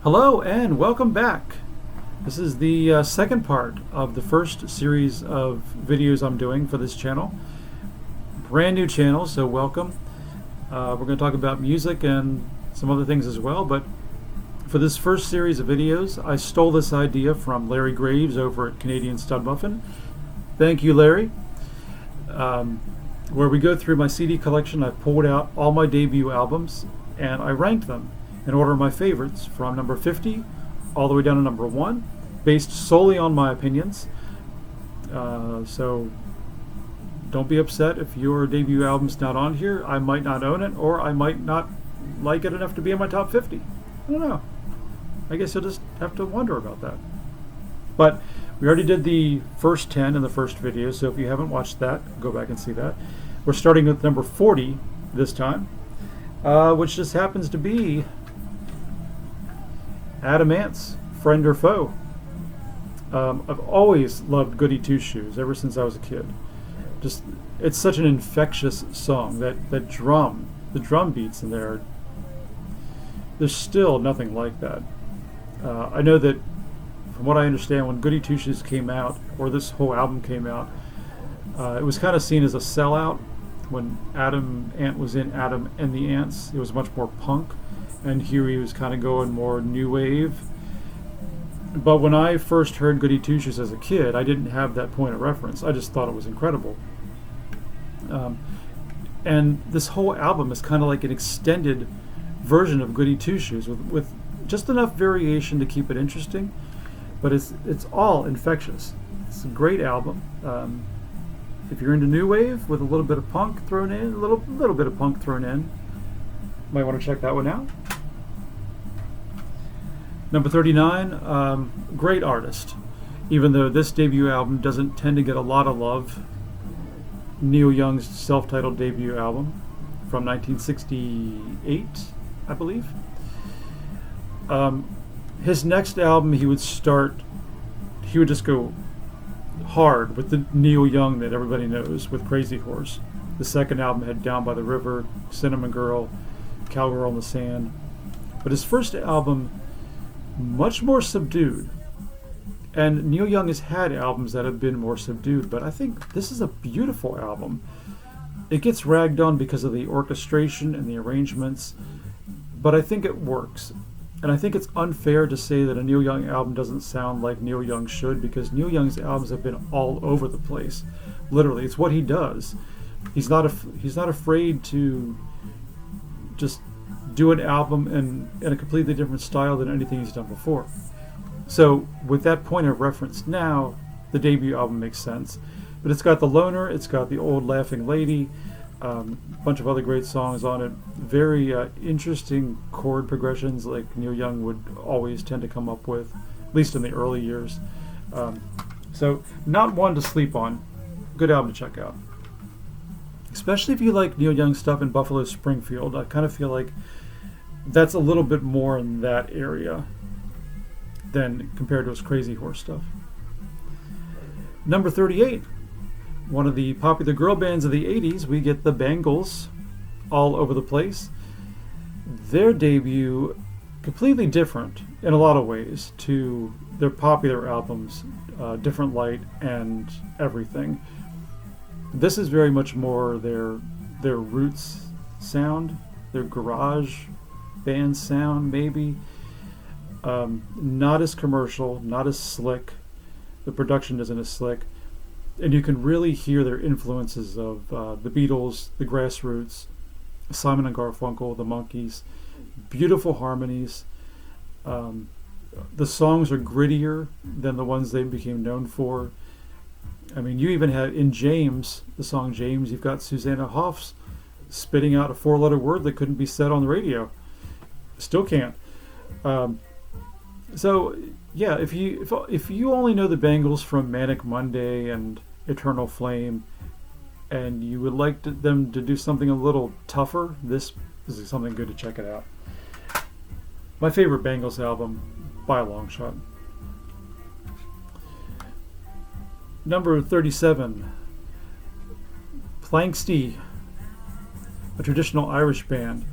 Hello and welcome back. This is the second part of the first series of videos I'm doing for this channel. Brand new channel, so welcome. We're going to talk about music and some other things as well, but for this first series of videos, I stole this idea from Larry Graves over at Canadian Stud Muffin. Thank you, Larry. Where we go through my CD collection, I pulled out all my debut albums and I ranked them in order of my favorites from number 50 all the way down to number 1, based solely on my opinions. So don't be upset if your debut album's not on here. I might not own it, or I might not like it enough to be in my top 50. I don't know. I guess you'll just have to wonder about that. But we already did the first 10 in the first video, so if you haven't watched that, go back and see that. We're starting with number 40 this time, which just happens to be Adam Ants, Friend or Foe. I've always loved Goody Two Shoes ever since I was a kid. Just, it's such an infectious song. The drum beats in there, there's still nothing like that. I know that from what I understand, when Goody Two Shoes came out, or this whole album came out, it was kind of seen as a sellout. When Adam Ant was in Adam and the Ants, it was much more punk, and Huey was kind of going more new wave. But when I first heard Goody Two Shoes as a kid, I didn't have that point of reference. I just thought it was incredible. And this whole album is kind of like an extended version of Goody Two Shoes with just enough variation to keep it interesting, but it's all infectious. It's a great album. If you're into new wave with a little bit of punk thrown in, a little bit of punk thrown in, might want to check that one out. Number 39, great artist. Even though this debut album doesn't tend to get a lot of love, Neil Young's self-titled debut album from 1968, I believe. His next album, he would just go hard with the Neil Young that everybody knows with Crazy Horse. The second album had Down by the River, Cinnamon Girl, Cowgirl in the Sand. But his first album, much more subdued. And Neil Young has had albums that have been more subdued, but I think this is a beautiful album. It gets ragged on because of the orchestration and the arrangements, but I think it works. And I think it's unfair to say that a Neil Young album doesn't sound like Neil Young should, because Neil Young's albums have been all over the place. Literally, it's what he does. He's not afraid to just do an album in a completely different style than anything he's done before. So with that point of reference now, the debut album makes sense. But it's got The Loner, it's got The Old Laughing Lady, a bunch of other great songs on it. Very interesting chord progressions like Neil Young would always tend to come up with, at least in the early years. So not one to sleep on. Good album to check out. Especially if you like Neil Young stuff in Buffalo Springfield. I kind of feel like that's a little bit more in that area than compared to his Crazy Horse stuff. Number 38. One of the popular girl bands of the 80s, we get the Bangles, All Over the Place. Their debut, completely different in a lot of ways to their popular albums, Different Light and Everything. This is very much more their roots sound, their garage band sound, maybe. Not as commercial, not as slick. The production isn't as slick. And you can really hear their influences of the Beatles, the Grassroots, Simon and Garfunkel, the Monkees. Beautiful harmonies. The songs are grittier than the ones they became known for. I mean, you even had in James, the song James, you've got Susanna Hoffs spitting out a 4-letter word that couldn't be said on the radio. Still can't. So yeah, if you only know the Bangles from Manic Monday and Eternal Flame, and you would like them to do something a little tougher, this is something good to check it out. My favorite Bangles album by a long shot. Number 37, Planxty, a traditional Irish band.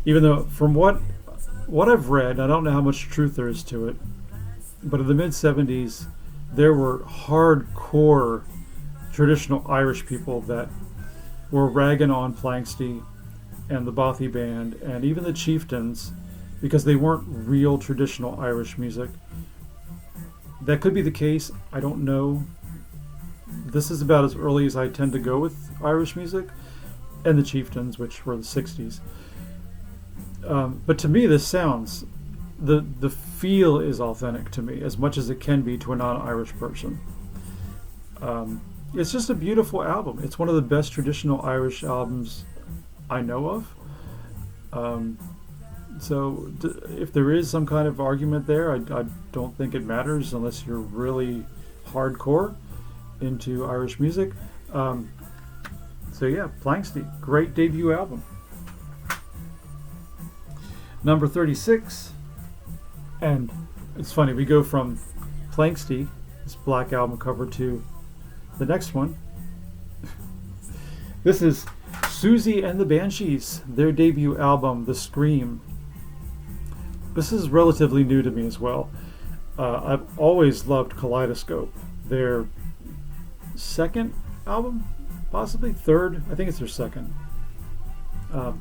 Even though, from what what I've read, I don't know how much truth there is to it, but in the mid 70s, there were hardcore traditional Irish people that were ragging on Planxty and the Bothy Band and even the Chieftains because they weren't real traditional Irish music. That could be the case. I don't know. This is about as early as I tend to go with Irish music and the Chieftains, which were the 60s. But to me, this sounds, the feel is authentic to me as much as it can be to a non-Irish person. It's just a beautiful album. It's one of the best traditional Irish albums I know of. So if there is some kind of argument there, I don't think it matters unless you're really hardcore into Irish music. So yeah, Planxty, great debut album. Number 36, and it's funny, we go from Planxty, this Black Album cover, to the next one. This is Siouxsie and the Banshees, their debut album, The Scream. This is relatively new to me as well. I've always loved Kaleidoscope, their second album, possibly third. I think it's their second.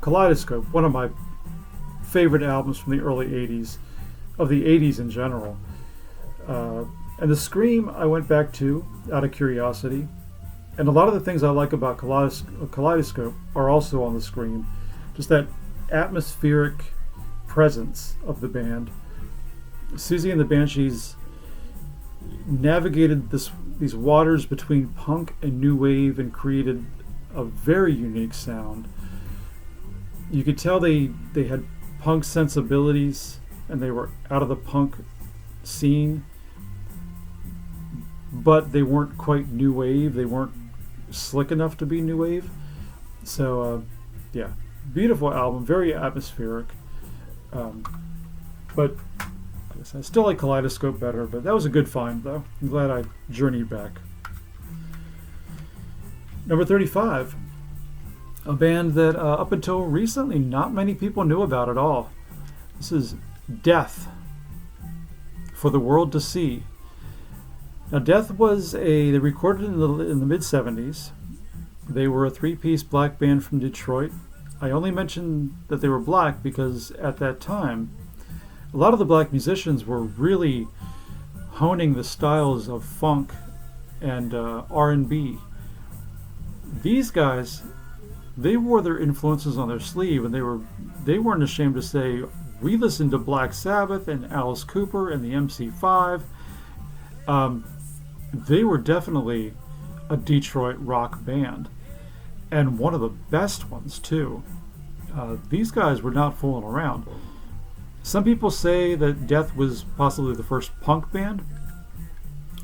Kaleidoscope, one of my favorite albums from the early 80s, of the 80s in general. And The Scream I went back to out of curiosity. And a lot of the things I like about Kaleidoscope are also on The Scream. Just that atmospheric presence of the band. Siouxsie and the Banshees navigated these waters between punk and new wave and created a very unique sound. You could tell they had punk sensibilities and they were out of the punk scene, but they weren't quite new wave. They weren't slick enough to be new wave. So yeah, beautiful album, very atmospheric. But I guess I still like Kaleidoscope better, but that was a good find though. I'm glad I journeyed back. Number 35, a band that up until recently not many people knew about at all. This is Death, For the World to See. Now Death was they recorded in the mid 70s. They were a three-piece black band from Detroit. I only mentioned that they were black because at that time a lot of the black musicians were really honing the styles of funk and R&B. These guys, they wore their influences on their sleeve, and they weren't ashamed to say, we listened to Black Sabbath and Alice Cooper and the MC5. They were definitely a Detroit rock band, and one of the best ones too. These guys were not fooling around. Some people say that Death was possibly the first punk band.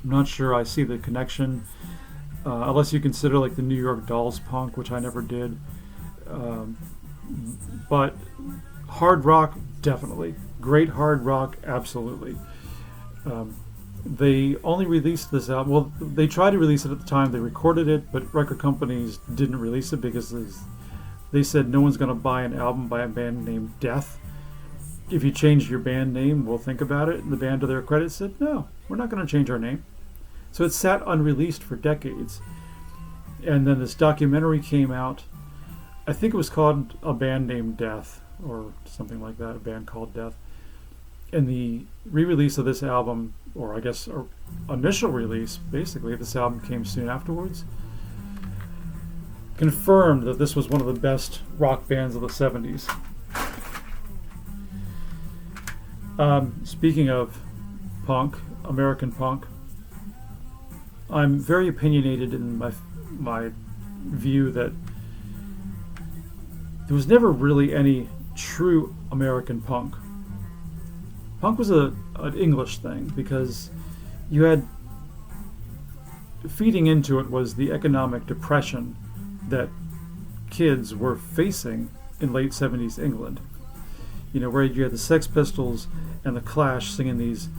I'm not sure I see the connection, unless you consider like the New York Dolls punk, which I never did. But hard rock, definitely. Great hard rock, absolutely. They only released this album. Well, they tried to release it at the time. They recorded it, but record companies didn't release it because they said no one's going to buy an album by a band named Death. If you change your band name, we'll think about it. And the band, to their credit, said, no, we're not going to change our name. So it sat unreleased for decades. And then this documentary came out. I think it was called A Band Named Death, or something like that, a band called Death. And the re-release of this album, or I guess initial release, basically, this album came soon afterwards, confirmed that this was one of the best rock bands of the 70s. Speaking of punk, American punk, I'm very opinionated in my view that there was never really any true American punk. Punk was an English thing because you had, feeding into it was the economic depression that kids were facing in late 70s England. You know, where you had the Sex Pistols and the Clash singing these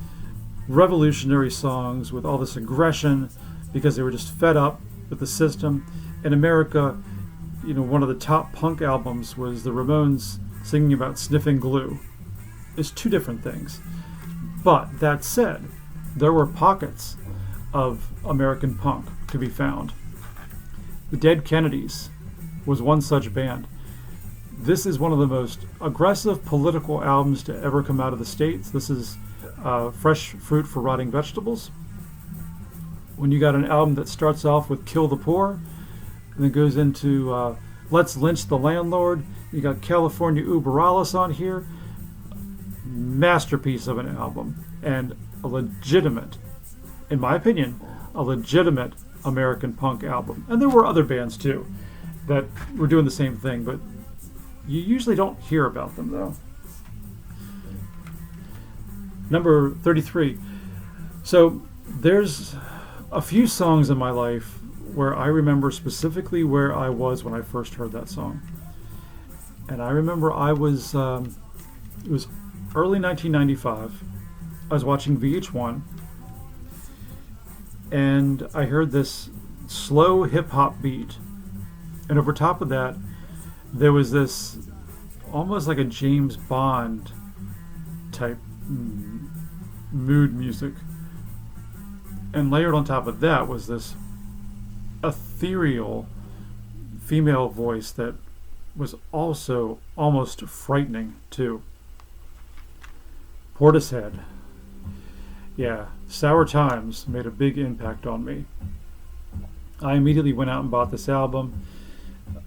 revolutionary songs with all this aggression because they were just fed up with the system. In America, you know, one of the top punk albums was the Ramones singing about sniffing glue. is two different things. But that said, there were pockets of American punk to be found. The Dead Kennedys was one such band. This is one of the most aggressive political albums to ever come out of the States. This is Fresh Fruit for Rotting Vegetables. When you got an album that starts off with Kill the Poor, and then goes into Let's Lynch the Landlord, you got California Uberalis on here. Masterpiece of an album, and a legitimate, in my opinion, a legitimate American punk album. And there were other bands too that were doing the same thing, but you usually don't hear about them though. Number 33. So there's a few songs in my life where I remember specifically where I was when I first heard that song. And I remember it was early 1995. I was watching VH1, and I heard this slow hip-hop beat. And over top of that, there was this almost like a James Bond type mood music. And layered on top of that was this ethereal female voice that was also almost frightening too. Portishead. Yeah, Sour Times made a big impact on me. I immediately went out and bought this album,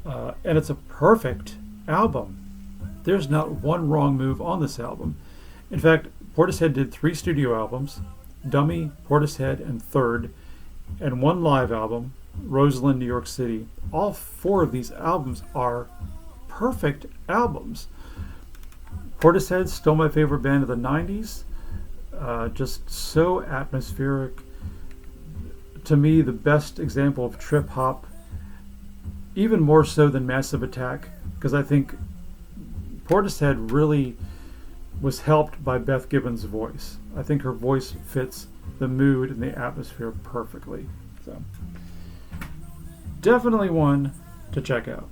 and it's a perfect album. There's not one wrong move on this album. In fact, Portishead did 3 studio albums, Dummy, Portishead, and Third, and 1 live album, Roseland, New York City. All 4 of these albums are perfect albums. Portishead's still my favorite band of the 90s. Just so atmospheric. To me, the best example of trip hop, even more so than Massive Attack, because I think Portishead really was helped by Beth Gibbons' voice. I think her voice fits the mood and the atmosphere perfectly. So, definitely one to check out.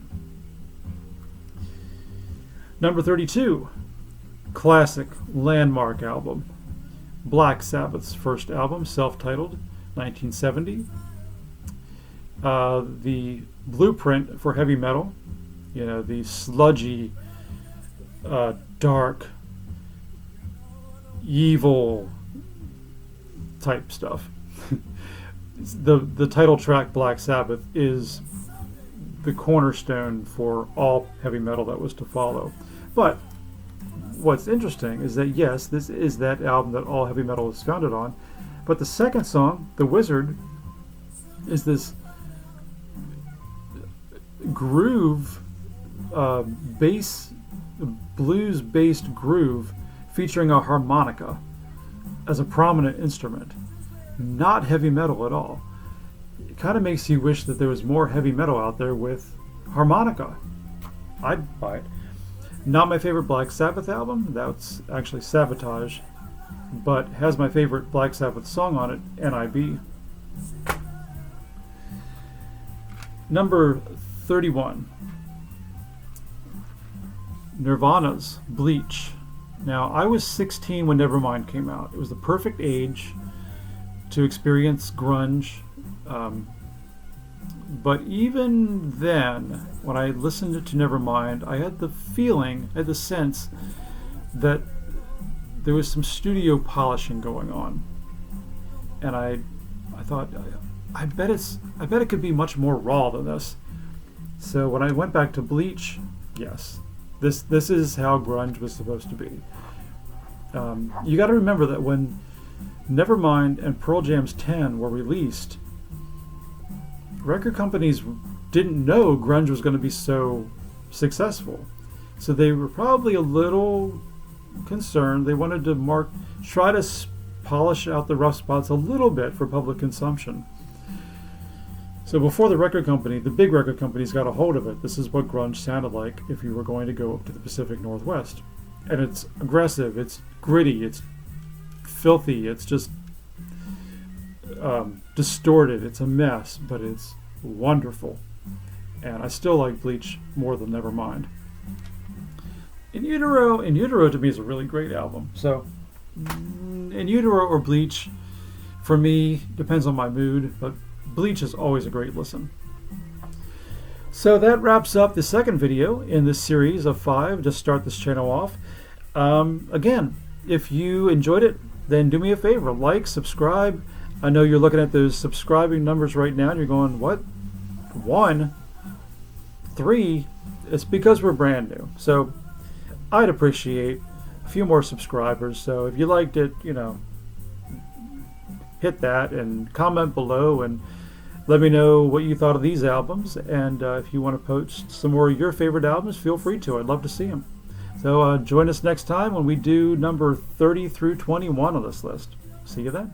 Number 32, classic landmark album. Black Sabbath's first album, self-titled, 1970. The blueprint for heavy metal, the sludgy, dark, evil type stuff. The title track, Black Sabbath, is the cornerstone for all heavy metal that was to follow. But what's interesting is that, yes, this is that album that all heavy metal is founded on, but the second song, The Wizard, is this groove, blues-based groove featuring a harmonica as a prominent instrument. Not heavy metal at all. It kind of makes you wish that there was more heavy metal out there with harmonica. I'd buy it. Not my favorite Black Sabbath album. That's actually Sabotage, but has my favorite Black Sabbath song on it, N.I.B. Number 31. Nirvana's Bleach. Now, I was 16 when Nevermind came out. It was the perfect age to experience grunge. But even then, when I listened to Nevermind, I had the sense that there was some studio polishing going on. And I thought, I bet it could be much more raw than this. So when I went back to Bleach, yes, this is how grunge was supposed to be. You got to remember that when Nevermind and Pearl Jam's 10 were released, record companies didn't know grunge was going to be so successful. So they were probably a little concerned. They wanted to try to polish out the rough spots a little bit for public consumption. So before the big record companies got a hold of it, this is what grunge sounded like if you were going to go up to the Pacific Northwest. And it's aggressive, it's gritty, it's filthy, it's just distorted, it's a mess, but it's wonderful. And I still like Bleach more than Nevermind. In Utero to me is a really great album. So In Utero or Bleach, for me, depends on my mood, but Bleach is always a great listen. So that wraps up the second video in this series of 5 to start this channel off. Again, if you enjoyed it, then do me a favor, like, subscribe. I know you're looking at those subscribing numbers right now and you're going, what? 1? 3? It's because we're brand new. So I'd appreciate a few more subscribers. So if you liked it, hit that and comment below and let me know what you thought of these albums. And if you want to post some more of your favorite albums, feel free to. I'd love to see them. So join us next time when we do number 30 through 21 on this list. See you then.